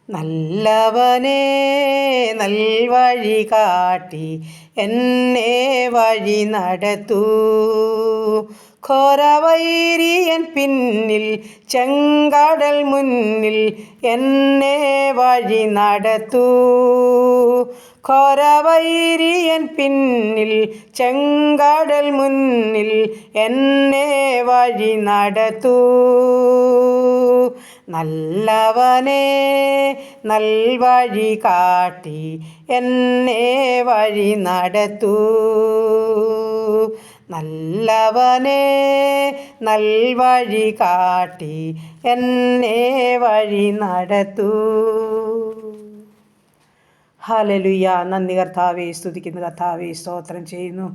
നല്ലവനേ നൽവഴി കാട്ടി എന്നെ വഴി നടത്തൂ. ഘോരവൈരിയൻ പിന്നിൽ ചെങ്കടൽ മുന്നിൽ എന്നെ വഴി നടത്തൂ. ഘോരവൈരിയൻ പിന്നിൽ ചെങ്കടൽ മുന്നിൽ എന്നെ വഴി നടത്തൂ. നല്ലവനേ നൽവഴി കാട്ടി എന്നെ വഴി നടത്തൂ. നല്ലവനേ നൽവഴി കാട്ടി എന്നെ വഴി നടത്തൂ. ഹല്ലേലൂയ. നന്ദി കർത്താവേ, സ്തുതിക്കുന്നു കർത്താവേ, സ്തോത്രം ചെയ്യുന്നു.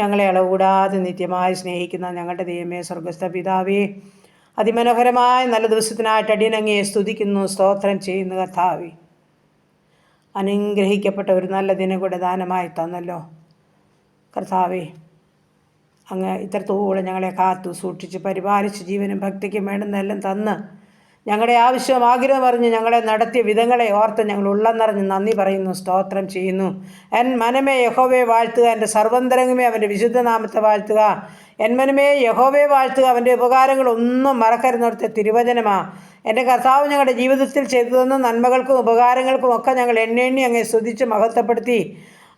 ഞങ്ങളെ അളവുകൂടാതെ നിത്യമായി സ്നേഹിക്കുന്ന ഞങ്ങളുടെ ദൈവമേ, സ്വർഗ്ഗസ്ഥ പിതാവേ, അതിമനോഹരമായ നല്ല ദിവസത്തിനായിട്ട് അടിയനങ്ങയെ സ്തുതിക്കുന്നു, സ്തോത്രം ചെയ്യുന്നു കർത്താവേ. അനുഗ്രഹിക്കപ്പെട്ട ഒരു നല്ല ദിനം കൂടെ ദാനമായി തന്നല്ലോ കർത്താവേ. അങ്ങ് ഇത്രത്തോളം ഞങ്ങളെ കാത്തു സൂക്ഷിച്ച് പരിപാലിച്ച് ജീവനും ഭക്തിക്കും വേണ്ടുന്നതെല്ലാം തന്ന് ഞങ്ങളുടെ ആവശ്യവും ആഗ്രഹം അറിഞ്ഞ് ഞങ്ങളെ നടത്തിയ വിധങ്ങളെ ഓർത്ത് ഞങ്ങൾ ഉള്ളം നിറഞ്ഞ് നന്ദി പറയുന്നു, സ്തോത്രം ചെയ്യുന്നു. എൻ മനമേ യഹോവയെ വാഴ്ത്തുക, എൻ്റെ സർവന്തരംഗമേ അവൻ്റെ വിശുദ്ധനാമത്തെ വാഴ്ത്തുക. എൻ മനമേ യഹോവയെ വാഴ്ത്തുക, അവൻ്റെ ഉപകാരങ്ങളൊന്നും മറക്കരുന്നിടത്തെ തിരുവചനമാണ്. എൻ്റെ കർത്താവ് ഞങ്ങളുടെ ജീവിതത്തിൽ ചെയ്തു തന്ന നന്മകൾക്കും ഉപകാരങ്ങൾക്കും ഒക്കെ ഞങ്ങൾ എണ്ണി അങ്ങ് സ്തുതിച്ച് മഹത്വപ്പെടുത്തി.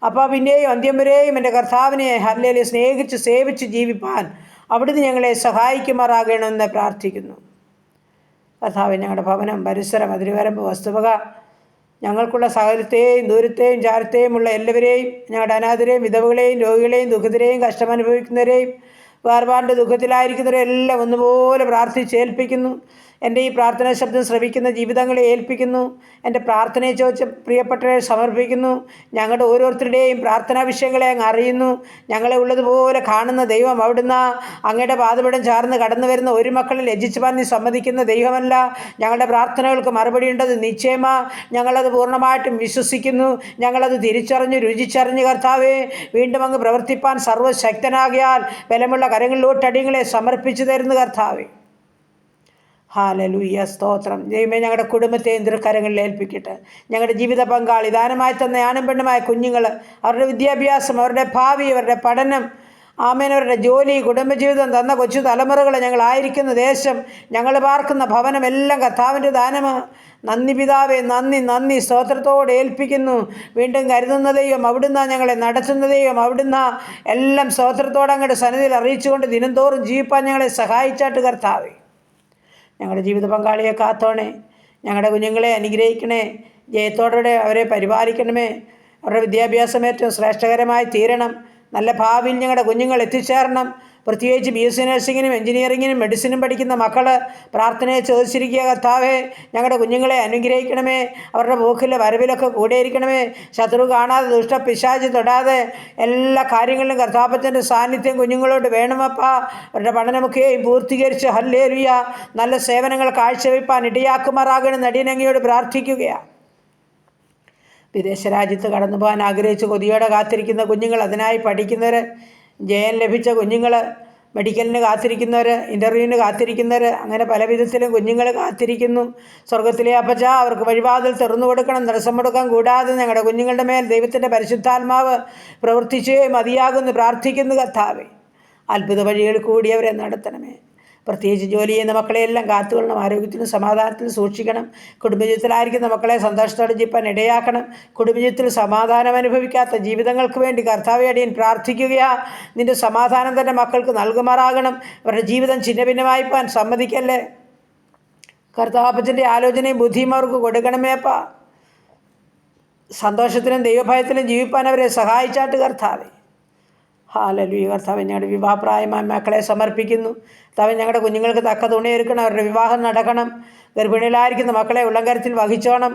അപ്പോൾ പിന്നെയും അന്ത്യം വരെയും എൻ്റെ കർത്താവിനെ ഹല്ലേലൂയ സ്നേഹിച്ച് സേവിച്ച് ജീവിപ്പാൻ അവിടുന്ന് ഞങ്ങളെ സഹായിക്കുമാറാകണമെന്ന് പ്രാർത്ഥിക്കുന്നു. കർത്താവ് ഞങ്ങളുടെ ഭവനം, പരിസരം, അതിരുവരമ്പ്, വസ്തുവക, ഞങ്ങൾക്കുള്ള സകലത്തെയും ദൂരത്തെയും ചാരത്തെയുമുള്ള എല്ലാവരെയും, ഞങ്ങളുടെ അനാഥരെയും വിധവകളെയും രോഗികളെയും ദുഃഖിതരെയും കഷ്ടമനുഭവിക്കുന്നവരെയും വേർപാടിൻ്റെ ദുഃഖത്തിലായിരിക്കുന്നവരെയും എല്ലാം ഒന്നുപോലെ പ്രാർത്ഥിച്ചേൽപ്പിക്കുന്നു. എൻ്റെ ഈ പ്രാർത്ഥനാ ശബ്ദം ശ്രവിക്കുന്ന ജീവിതങ്ങളെ ഏൽപ്പിക്കുന്നു. എൻ്റെ പ്രാർത്ഥനയെ ചോദിച്ച് പ്രിയപ്പെട്ടവരെ സമർപ്പിക്കുന്നു. ഞങ്ങളുടെ ഓരോരുത്തരുടെയും പ്രാർത്ഥനാ വിഷയങ്ങളെ അങ്ങ് അറിയുന്നു. ഞങ്ങളെ ഉള്ളതുപോലെ കാണുന്ന ദൈവം അവിടുന്ന്. അങ്ങയുടെ പാദപീഠം ചാർന്ന് കടന്നു വരുന്ന ഒരു മക്കളെ ലജ്ജിച്ചുവാൻ നീ സമ്മതിക്കുന്ന ദൈവമല്ല. ഞങ്ങളുടെ പ്രാർത്ഥനകൾക്ക് മറുപടി ഉണ്ടത് നിശ്ചയമാ. ഞങ്ങളത് പൂർണ്ണമായിട്ടും വിശ്വസിക്കുന്നു. ഞങ്ങളത് തിരിച്ചറിഞ്ഞ് രുചിച്ചറിഞ്ഞ് കർത്താവേ വീണ്ടും അങ്ങ് പ്രവർത്തിപ്പാൻ സർവ്വശക്തനാകിയാൽ ബലമുള്ള കരങ്ങളിലോട്ട് അടിയങ്ങളെ സമർപ്പിച്ചു തരുന്നു കർത്താവേ. ഹല്ലേലൂയ, സ്തോത്രം. ദൈവമേ, ഞങ്ങളുടെ കുടുംബത്തെയും തൃക്കരങ്ങളിൽ ഏൽപ്പിക്കട്ടെ. ഞങ്ങളുടെ ജീവിത പങ്കാളി, ദാനമായി തന്ന ആണും പെണ്ണുമായ കുഞ്ഞുങ്ങൾ, അവരുടെ വിദ്യാഭ്യാസം, അവരുടെ ഭാവി, അവരുടെ പഠനം, ആമേൻ, അവരുടെ ജോലി, കുടുംബജീവിതം തന്ന കൊച്ചു തലമുറകൾ, ഞങ്ങളായിരിക്കുന്ന ദേശം, ഞങ്ങൾ പാർക്കുന്ന ഭവനം എല്ലാം കർത്താവിൻ്റെ ദാനമാണ്. നന്ദി പിതാവേ, നന്ദി നന്ദി, സ്തോത്രത്തോടെ ഏൽപ്പിക്കുന്നു. വീണ്ടും കരുതുന്ന ദൈവം അവിടുന്ന്, ഞങ്ങളെ നടത്തുന്ന ദൈവം അവിടുന്ന്. എല്ലാം സ്തോത്രത്തോടെ അങ്ങയുടെ സന്നിധിയിൽ അറിയിച്ചുകൊണ്ട് ദിനംതോറും ജീവിപ്പാൻ ഞങ്ങളെ സഹായിച്ചാട്ട് കർത്താവേ. ഞങ്ങളുടെ ജീവിത പങ്കാളിയെ കാത്തോണേ. ഞങ്ങളുടെ കുഞ്ഞുങ്ങളെ അനുഗ്രഹിക്കണേ. ജയത്തോടെ അവരെ പരിപാലിക്കണമേ. അവരുടെ വിദ്യാഭ്യാസം ഏറ്റവും ശ്രേഷ്ഠകരമായി തീരണം. നല്ല ഭാവിയിൽ ഞങ്ങളുടെ കുഞ്ഞുങ്ങൾ എത്തിച്ചേരണം. പ്രത്യേകിച്ച് BSc നഴ്സിങ്ങിനും എഞ്ചിനീയറിങ്ങിനും മെഡിസിനും പഠിക്കുന്ന മക്കൾ പ്രാർത്ഥനയെ ചോദിച്ചിരിക്കുക കർത്താവേ. ഞങ്ങളുടെ കുഞ്ഞുങ്ങളെ അനുഗ്രഹിക്കണമേ. അവരുടെ പോക്കിലെ വരവിലൊക്കെ കൂടെയിരിക്കണമേ. ശത്രു കാണാതെ, ദുഷ്ടപിശാച് തൊടാതെ എല്ലാ കാര്യങ്ങളിലും കർത്താപ്പത്തിൻ്റെ സാന്നിധ്യം കുഞ്ഞുങ്ങളോട് വേണമപ്പാ. അവരുടെ പഠനമൊക്കെയും പൂർത്തീകരിച്ച് ഹല്ലേലൂയ നല്ല സേവനങ്ങൾ കാഴ്ചവെപ്പാൻ ഇടയാക്കുമാറാകണം അടിയനങ്ങയോട് പ്രാർത്ഥിക്കുകയാണ്. വിദേശ രാജ്യത്ത് കടന്നു പോകാൻ ആഗ്രഹിച്ച് കൊതിയോടെ കാത്തിരിക്കുന്ന കുഞ്ഞുങ്ങൾ, അതിനായി പഠിക്കുന്നവർ, ജയം ലഭിച്ച കുഞ്ഞുങ്ങൾ, മെഡിക്കലിന് കാത്തിരിക്കുന്നവർ, ഇൻ്റർവ്യൂവിന് കാത്തിരിക്കുന്നവർ, അങ്ങനെ പല വിധത്തിലും കുഞ്ഞുങ്ങൾ കാത്തിരിക്കുന്നു. സ്വർഗത്തിലെ അപ്പച്ചാ അവർക്ക് വഴിവാതിൽ തുറന്നു കൊടുക്കണം. തടസ്സം കൊടുക്കാൻ കൂടാതെ ഞങ്ങളുടെ കുഞ്ഞുങ്ങളുടെ മേൽ ദൈവത്തിൻ്റെ പരിശുദ്ധാത്മാവ് പ്രവർത്തിച്ചേ മതിയാകുന്നു പ്രാർത്ഥിക്കുന്നു കർത്താവേ. അത്ഭുത വഴികൾ കൂടി അവരെ നടത്തണമേ. പ്രത്യേകിച്ച് ജോലി ചെയ്യുന്ന മക്കളെയെല്ലാം കാത്തുകൊള്ളണം. ആരോഗ്യത്തിനും സമാധാനത്തിനും സൂക്ഷിക്കണം. കുടുംബജീവിതത്തിലായിരിക്കുന്ന മക്കളെ സന്തോഷത്തോടെ ജീവിപ്പാൻ ഇടയാക്കണം. കുടുംബജീവിതത്തിൽ സമാധാനം അനുഭവിക്കാത്ത ജീവിതങ്ങൾക്ക് വേണ്ടി കർത്താവേ അടിയൻ പ്രാർത്ഥിക്കുകയാ. നിൻ്റെ സമാധാനം തന്നെ മക്കൾക്ക് നൽകുമാറാകണം. അവരുടെ ജീവിതം ഛിന്ന ഭിന്നമായിപ്പാൻ സമ്മതിക്കല്ലേ കർത്താപ്പച്ചൻ്റെ ആലോചനയും ബുദ്ധിയും അവർക്ക് കൊടുക്കണമേപ്പാ. സന്തോഷത്തിലും ദൈവഭയത്തിലും ജീവിപ്പാൻ അവരെ സഹായിച്ചാട്ട് കർത്താവേ. ഹല്ലേലൂയ. കർത്താവ് ഞങ്ങളുടെ വിവാഹപ്രായമായ മക്കളെ സമർപ്പിക്കുന്നു. കർത്താവ് ഞങ്ങളുടെ കുഞ്ഞുങ്ങൾക്ക് തക്ക തുണിയൊരുക്കണം. അവരുടെ വിവാഹം നടക്കണം. ഗർഭിണികളായിരിക്കുന്ന മക്കളെ ഉള്ളംകരത്തിൽ വഹിച്ചോണം.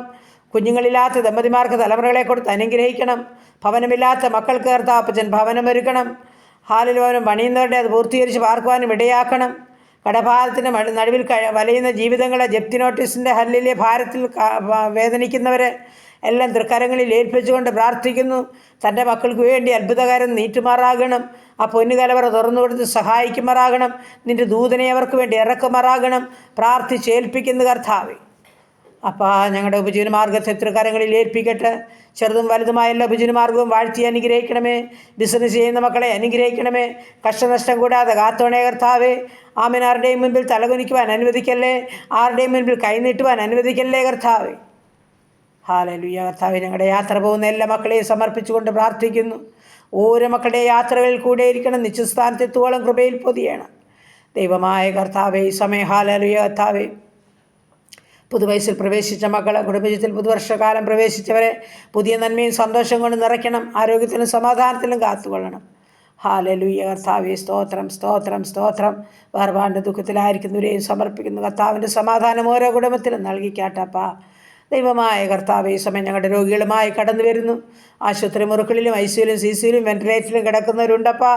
കുഞ്ഞുങ്ങളില്ലാത്ത ദമ്പതിമാർക്ക് തലമുറകളെ കൊടുത്ത് അനുഗ്രഹിക്കണം. ഭവനമില്ലാത്ത മക്കൾക്ക് കർത്താപ്പച്ചൻ ഭവനമൊരുക്കണം. ഹാലലുവാനും പണിയുന്നവരുടെ അത് പൂർത്തീകരിച്ച് പാർക്കുവാനും ഇടയാക്കണം. കടഭാരത്തിന് നടുവിൽ വലയുന്ന ജീവിതങ്ങളെ ജപ്തി നോട്ടീസിൻ്റെ ഹല്ലിലെ ഭാരത്തിൽ വേദനിക്കുന്നവർ എല്ലാം തൃക്കരങ്ങളിൽ ഏൽപ്പിച്ചുകൊണ്ട് പ്രാർത്ഥിക്കുന്നു. തൻ്റെ മക്കൾക്ക് വേണ്ടി അത്ഭുതകാരം നീട്ടുമാറാകണം. ആ പൊന്നുകലവറ തുറന്നു കൊടുത്ത് സഹായിക്കുമാറാകണം. നിൻ്റെ ദൂതനെ അവർക്ക് വേണ്ടി ഇറക്കുമാറാകണം. പ്രാർത്ഥിച്ചേൽപ്പിക്കുന്ന കർത്താവേ. അപ്പാ ഞങ്ങളുടെ ഉപജീവന മാർഗ്ഗത്തെ തൃക്കരങ്ങളിൽ ഏൽപ്പിക്കട്ടെ. ചെറുതും വലുതുമായ എല്ലാ ഉപജീവന മാർഗ്ഗവും വാഴ്ത്തി അനുഗ്രഹിക്കണമേ. ബിസിനസ് ചെയ്യുന്ന മക്കളെ അനുഗ്രഹിക്കണമേ. കഷ്ടനഷ്ടം കൂടാതെ കാത്തോണേ കർത്താവേ. ആമേൻ. ആരുടെയും മുൻപിൽ തലകുനിക്കുവാൻ അനുവദിക്കല്ലേ. ആരുടെയും മുൻപിൽ കൈനീട്ടുവാൻ അനുവദിക്കല്ലേ കർത്താവേ. ഹല്ലേലൂയ. കർത്താവേ, ഞങ്ങളുടെ യാത്ര പോകുന്ന എല്ലാ മക്കളെയും സമർപ്പിച്ചുകൊണ്ട് പ്രാർത്ഥിക്കുന്നു. ഓരോ മക്കളുടെ യാത്രകളിൽ കൂടെ ഇരിക്കണം. നിശ്ചിതസ്ഥാനത്തെത്തോളം കൃപയിൽ പൊതിയണം ദൈവമായ കർത്താവേ. ഈ സമയം ഹല്ലേലൂയ കർത്താവേ, പുതുവയസ്സിൽ പ്രവേശിച്ച മക്കൾ, കുടുംബജീവിതത്തിൽ പുതുവർഷകാലം പ്രവേശിച്ചവരെ പുതിയ നന്മയും സന്തോഷം കൊണ്ട് നിറയ്ക്കണം. ആരോഗ്യത്തിലും സമാധാനത്തിലും കാത്തുകൊള്ളണം. ഹല്ലേലൂയ കർത്താവേ. സ്തോത്രം, സ്തോത്രം, സ്തോത്രം. വേർപാടിൻ്റെ ദുഃഖത്തിലായിരിക്കുന്നവരെയും സമർപ്പിക്കുന്നു. കർത്താവിൻ്റെ സമാധാനം ഓരോ കുടുംബത്തിലും നൽകിക്കാട്ടപ്പാ. ദൈവമായ കർത്താവേ, ഈ സമയം ഞങ്ങളുടെ രോഗികളുമായി കടന്നു വരുന്നു. ആശുപത്രി മുറികളിലും ICUയിലും CCയിലും വെന്റിലേറ്ററിലും കിടക്കുന്നവരുണ്ടപ്പാ.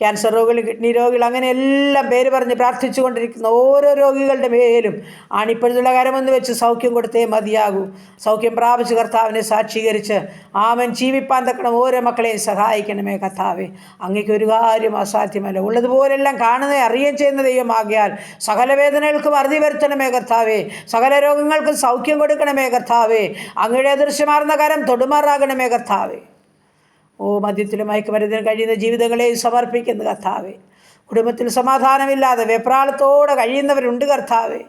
ക്യാൻസർ രോഗികൾ, കിഡ്നി രോഗികൾ, അങ്ങനെ എല്ലാം പേര് പറഞ്ഞ് പ്രാർത്ഥിച്ചു കൊണ്ടിരിക്കുന്ന ഓരോ രോഗികളുടെ മേലും ആണിപ്പഴുതുള്ള കരമൊന്ന് വെച്ച് സൗഖ്യം കൊടുത്തേ മതിയാകൂ. സൗഖ്യം പ്രാപിച്ച് കർത്താവിനെ സാക്ഷീകരിച്ച് ആമൻ ജീവിപ്പാൻ തക്കണം ഓരോ മക്കളെയും സഹായിക്കണമേ കർത്താവേ. അങ്ങേക്ക് ഒരു കാര്യം അസാധ്യമല്ല. ഉള്ളതുപോലെല്ലാം കാണുന്നേ അറിയുകയും ചെയ്യുന്ന ദൈവമാകിയാൽ സകല വേദനകൾക്കും അറുതി വരുത്തണമേ കർത്താവേ. സകല രോഗങ്ങൾക്കും സൗഖ്യം കൊടുക്കണമേ കർത്താവേ. അങ്ങയുടെ ദൃശ്യമാർന്ന കരം തൊടുമാറാകണമേ കർത്താവേ. മദ്യത്തിലും മയക്കുമരുന്നിന് കഴിയുന്ന ജീവിതങ്ങളെ സമർപ്പിക്കുന്നു കർത്താവേ. കുടുംബത്തിൽ സമാധാനമില്ലാതെ വെപ്രാളത്തോടെ കഴിയുന്നവരുണ്ട് കർത്താവേ.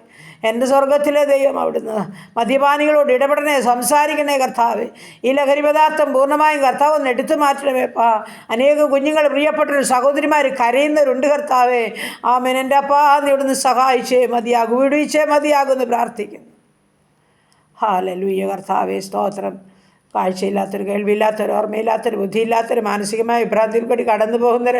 എൻ്റെ സ്വർഗത്തിലെ ദൈവം അവിടുന്ന് മദ്യപാനികളോട് ഇടപെടണേ, സംസാരിക്കണേ കർത്താവേ. ഈ ലഹരി പദാർത്ഥം പൂർണ്ണമായും കർത്താവ് ഒന്ന് എടുത്തു മാറ്റണമേപ്പാ. അനേകം കുഞ്ഞുങ്ങൾ, പ്രിയപ്പെട്ടൊരു സഹോദരിമാർ കരയുന്നവരുണ്ട് കർത്താവേ. ആമേൻ. എൻ്റെ അപ്പാ, നീ ഇവിടുന്ന് സഹായിച്ചേ മതിയാകും, വിടുവിച്ചേ മതിയാകുമെന്ന് പ്രാർത്ഥിക്കുന്നു. ഹല്ലേലൂയ കർത്താവേ. സ്തോത്രം. കാഴ്ചയില്ലാത്തൊരു, കേൾവിയില്ലാത്തൊരു, ഓർമ്മയില്ലാത്തൊരു, ബുദ്ധിയില്ലാത്തൊരു, മാനസികമായ വിഭ്രാന്തിയിൽ കൂടി കടന്നു പോകുന്നവർ,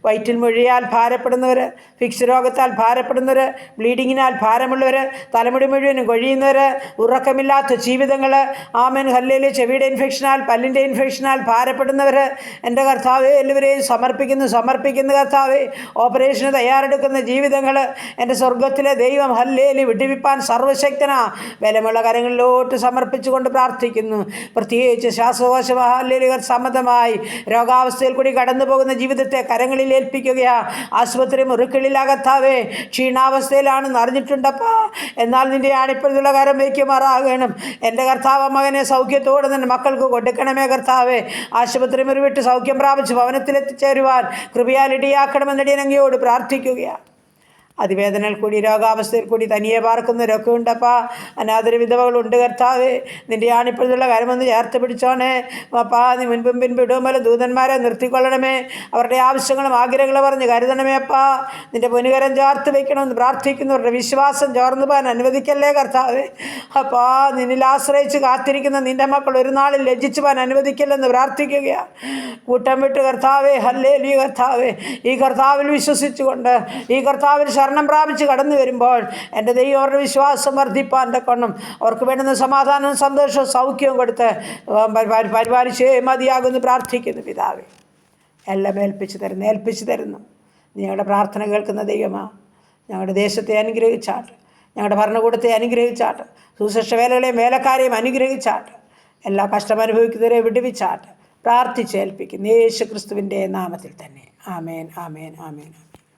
വയറ്റിൽ മുഴിയാൽ ഭാരപ്പെടുന്നവർ, ഫിക്സ് രോഗത്താൽ ഭാരപ്പെടുന്നവർ, ബ്ലീഡിങ്ങിനാൽ ഭാരമുള്ളവർ, തലമുടി മുഴുവനും കൊഴിയുന്നവർ, ഉറക്കമില്ലാത്ത ജീവിതങ്ങൾ, ആമേൻ. ഹല്ലേലൂയ. ചെവിയുടെ ഇൻഫെക്ഷനാൽ, പല്ലിൻ്റെ ഇൻഫെക്ഷനാൽ ഭാരപ്പെടുന്നവർ, എൻ്റെ കർത്താവേ, എല്ലാവരെയും സമർപ്പിക്കുന്നു കർത്താവേ. ഓപ്പറേഷന് തയ്യാറെടുക്കുന്ന ജീവിതങ്ങൾ, എൻ്റെ സ്വർഗത്തിലെ ദൈവം ഹല്ലേലൂയ വിടുവിപ്പാൻ സർവശക്തനാ ബലമുള്ള കരങ്ങളിലോട്ട് സമർപ്പിച്ചുകൊണ്ട് പ്രാർത്ഥിക്കുന്നു. പ്രത്യേകിച്ച് ശ്വാസകോശ സംബന്ധമായി രോഗാവസ്ഥയിൽ കൂടി കടന്നു പോകുന്ന ജീവിതത്തെ കരങ്ങളിൽ ഏൽപ്പിക്കുകയാ. ആശുപത്രി മുറികളിലകത്താവേ ക്ഷീണാവസ്ഥയിലാണെന്ന് അറിഞ്ഞിട്ടുണ്ടപ്പാ. എന്നാൽ നിൻ്റെ ആണിപ്പഴുതുള്ള കരം വയ്ക്കുമാറാകണം. എൻ്റെ കർത്താവ് മകനെ സൗഖ്യത്തോടെ നിൻ്റെ മക്കൾക്ക് കൊടുക്കണമേ കർത്താവേ. ആശുപത്രി മുറിവിട്ട് സൗഖ്യം പ്രാപിച്ച് ഭവനത്തിലെത്തിച്ചേരുവാൻ കൃപയാൽ ഇടിയാക്കണമെന്ന് അങ്ങയോട് പ്രാർത്ഥിക്കുകയാണ്. അതിവേദനയിൽ കൂടി, രോഗാവസ്ഥയിൽ കൂടി തനിയെ പാർക്കുന്നവരൊക്കെ ഉണ്ടപ്പാ. അനാഥര വിധവകളുണ്ട് കർത്താവേ. നിൻ്റെ ആണിപ്പഴുതുള്ള കരമൊന്ന് ചേർത്ത് പിടിച്ചോണേ അപ്പാ. നീ മുൻപും പിൻപിടുമ്പോൾ ദൂതന്മാരെ നിർത്തിക്കൊള്ളണമേ. അവരുടെ ആവശ്യങ്ങളും ആഗ്രഹങ്ങളും പറഞ്ഞ് കരുതണമേ അപ്പാ. നിൻ്റെ പൊന്നുകരം ചേർത്ത് വയ്ക്കണമെന്ന് പ്രാർത്ഥിക്കുന്നവരുടെ വിശ്വാസം ചോർന്നു പോകാൻ അനുവദിക്കല്ലേ കർത്താവേ. അപ്പാ, നിന്നിൽ ആശ്രയിച്ച് കാത്തിരിക്കുന്ന നിൻ്റെ മക്കൾ ഒരു നാളിൽ ലജ്ജിച്ചു പോകാൻ അനുവദിക്കില്ലെന്ന് പ്രാർത്ഥിക്കുകയാണ്. കൂട്ടം വിട്ട് കർത്താവേ, ഹല്ലേലൂയ കർത്താവേ, ഈ കർത്താവിൽ വിശ്വസിച്ചുകൊണ്ട്, ഈ കർത്താവിൽ ശരണം പ്രാപിച്ച് കടന്നു വരുമ്പോൾ എൻ്റെ ദൈവം അവരുടെ വിശ്വാസം വർദ്ധിപ്പാൻ തക്കവണ്ണം അവർക്ക് വേണ്ടുന്ന സമാധാനവും സന്തോഷവും സൗഖ്യവും കൊടുത്ത് പരിപാലിച്ചേ മതിയാകുമെന്ന് പ്രാർത്ഥിക്കുന്നു പിതാവേ. എല്ലാം ഏൽപ്പിച്ചു തരുന്നു. ഞങ്ങളുടെ പ്രാർത്ഥന കേൾക്കുന്ന ദൈവമാ. ഞങ്ങളുടെ ദേശത്തെ അനുഗ്രഹിച്ചാട്ട്, ഞങ്ങളുടെ ഭരണകൂടത്തെ അനുഗ്രഹിച്ചാട്ട്, സുശിക്ഷ വേലകളെയും വേലക്കാരെയും അനുഗ്രഹിച്ചാട്ട്, എല്ലാ കഷ്ടമനുഭവിക്കുന്നവരെ വിടുവിച്ചാട്ട് പ്രാർത്ഥിച്ചേൽപ്പിക്കുന്നു യേശു ക്രിസ്തുവിൻ്റെ നാമത്തിൽ തന്നെ. ആമേൻ, ആമേൻ, ആമേൻ.